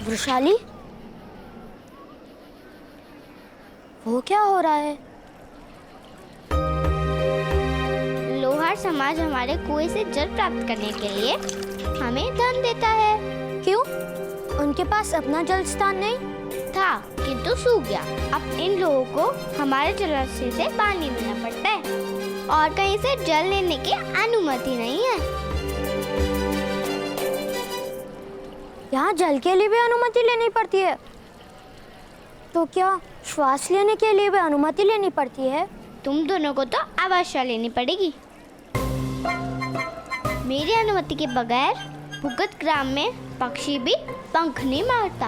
वृषाली, वो क्या हो रहा है? लोहार समाज हमारे कुएं से जल प्राप्त करने के लिए हमें धन देता है। क्यों? उनके पास अपना जल स्थान नहीं था, किंतु सूख गया। अब इन लोगों को हमारे जलाशय से पानी लेना पड़ता है और कहीं से जल लेने की अनुमति नहीं है। यहाँ जल के लिए भी अनुमति लेनी पड़ती है, तो क्या श्वास लेने के लिए भी अनुमति लेनी पड़ती है? तुम दोनों को तो अवश्य लेनी पड़ेगी। मेरी अनुमति के बगैर भुगत ग्राम में पक्षी भी पंख नहीं मारता।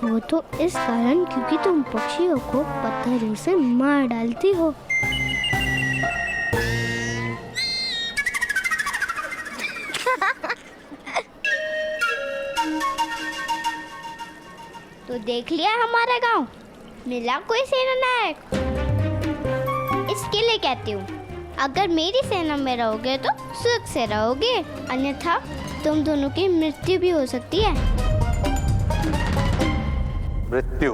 वो तो इस कारण क्योंकि तुम पक्षियों को पत्थरों से मार डालती हो। तो देख लिया हमारा गांव, मिला कोई सेना नायक। इसके लिए कहती हूँ, अगर मेरी सेना में रहोगे तो सुख से रहोगे, अन्यथा तुम दोनों की मृत्यु भी हो सकती है। मृत्यु?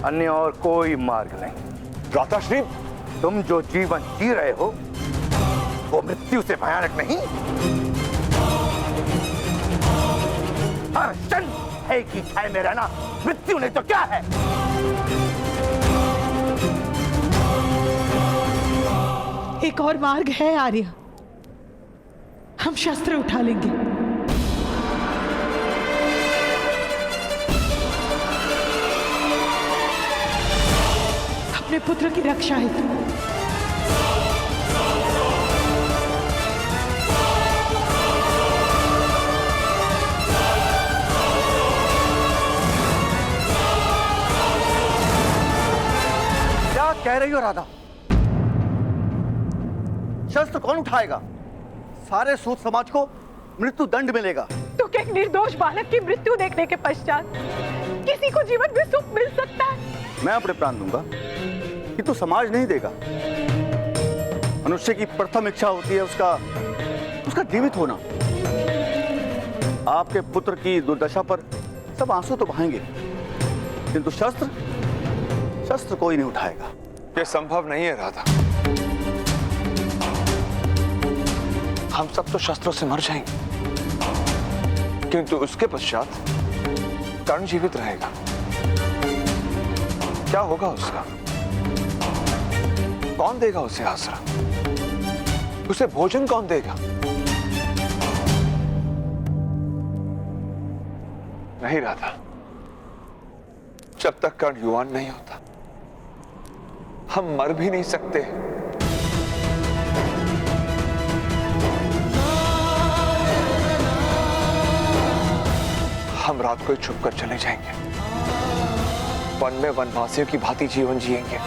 अन्य और कोई मार्ग नहीं। भ्राताश्री, तुम जो जीवन जी रहे हो वो मृत्यु से भयानक नहीं। हर क्षण है कि छाए में रहना मृत्यु नहीं तो क्या है। एक और मार्ग है आर्य, हम शस्त्र उठा लेंगे। अपने पुत्र की रक्षा हेतु। क्या कह रही हो राधा? शस्त्र कौन उठाएगा? सारे सूत समाज को मृत्यु दंड मिलेगा। तो क्या एक निर्दोष बालक की मृत्यु देखने के पश्चात किसी को जीवन में सुख मिल सकता है? मैं अपने प्राण दूंगा कि तो समाज नहीं देगा। मनुष्य की प्रथम इच्छा होती है उसका जीवित होना। आपके पुत्र की दुर्दशा पर सब आंसू तो बहाएंगे, किंतु शस्त्र कोई नहीं उठाएगा। यह संभव नहीं है राधा। हम सब तो शस्त्रों से मर जाएंगे, किंतु उसके पश्चात कर्ण जीवित रहेगा। क्या होगा उसका? कौन देगा उसे आसरा? उसे भोजन कौन देगा? नहीं राधा, जब तक कर्ण युवान नहीं होता हम मर भी नहीं सकते। हम रात को ही छुप कर चले जाएंगे, वन में वनवासियों की भांति जीवन जिएंगे।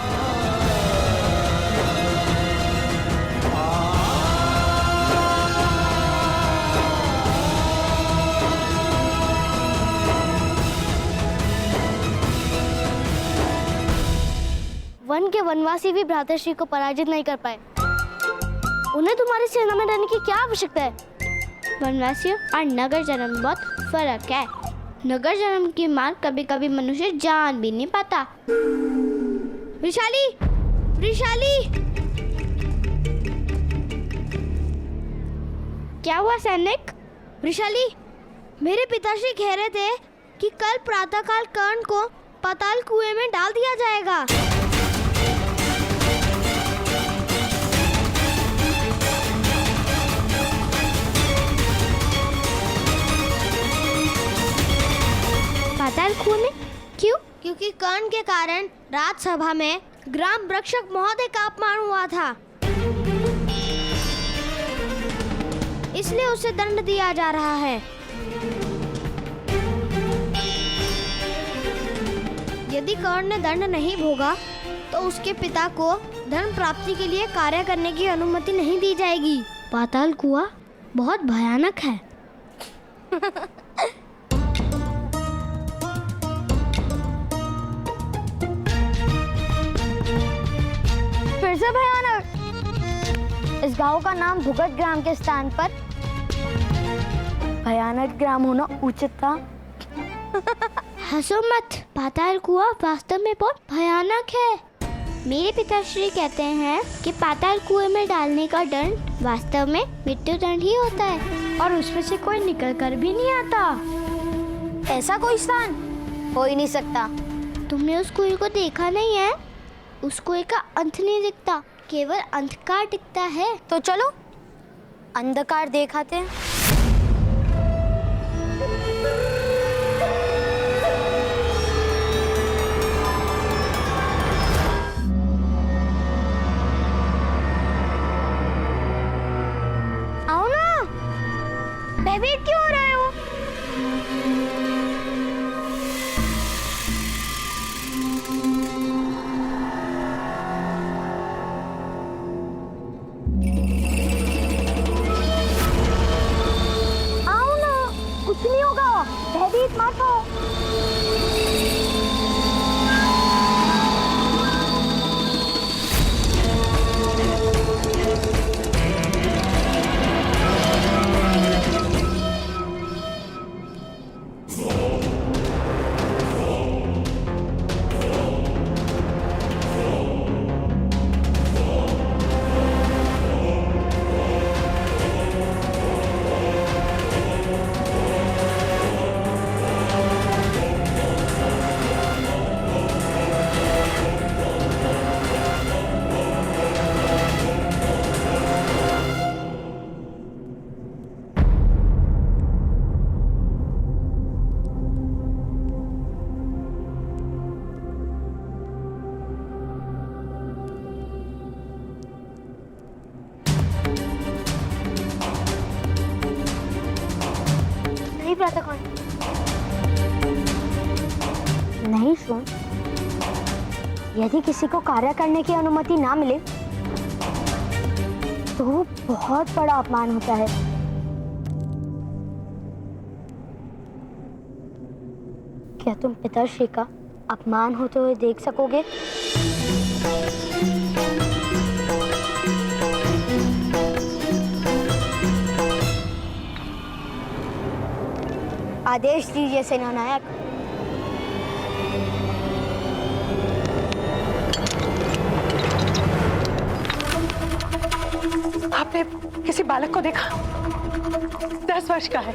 वन के वनवासी भी भ्रातृश्री को पराजित नहीं कर पाए। उन्हें तुम्हारी सेना में रहने की क्या आवश्यकता है? वनवासियों और नगर जन्म में बहुत फर्क है। नगर जन्म की मार कभी कभी मनुष्य जान भी नहीं पाता। वृषाली, वृषाली, क्या हुआ सैनिक? वृषाली, मेरे पिताश्री कह रहे थे कि कल प्रातःकाल कर्ण को पाताल कुएं में डाल दिया जाएगा। पाताल कुएं में? क्यों? क्योंकि कर्ण के कारण राजसभा में ग्राम रक्षक महोदय का अपमान हुआ था, इसलिए उसे दंड दिया जा रहा है। यदि कर्ण ने दंड नहीं भोगा तो उसके पिता को धन प्राप्ति के लिए कार्य करने की अनुमति नहीं दी जाएगी। पाताल कुआं बहुत भयानक है। फिर से भयानक। इस गांव का नाम भुगत ग्राम के स्थान पर भयानक ग्राम होना उचित था। हंसो मत, पाताल कुआं वास्तव में बहुत भयानक है। मेरे पिताश्री कहते हैं कि पाताल कुएं में डालने का दंड वास्तव में मृत्यु दंड ही होता है और उसमें से कोई निकल कर भी नहीं आता। ऐसा कोई स्थान हो ही नहीं सकता। तुमने उस कुएं को देखा नहीं है? उस कुएं का अंत नहीं दिखता, केवल अंधकार दिखता है। तो चलो अंधकार दिखाते हैं। आओ ना, भयभीत क्यों हो रहे हो? आओ ना, कुछ नहीं होगा, भयभीत मत हो। नहीं प्रातःकाल, नहीं सुन। यदि किसी को कार्य करने की अनुमति ना मिले तो वो बहुत बड़ा अपमान होता है। क्या तुम पिताश्री का अपमान होते हुए देख सकोगे? आदेश दीजिए सेनानायक। आपने किसी बालक को देखा? 10 वर्ष का है।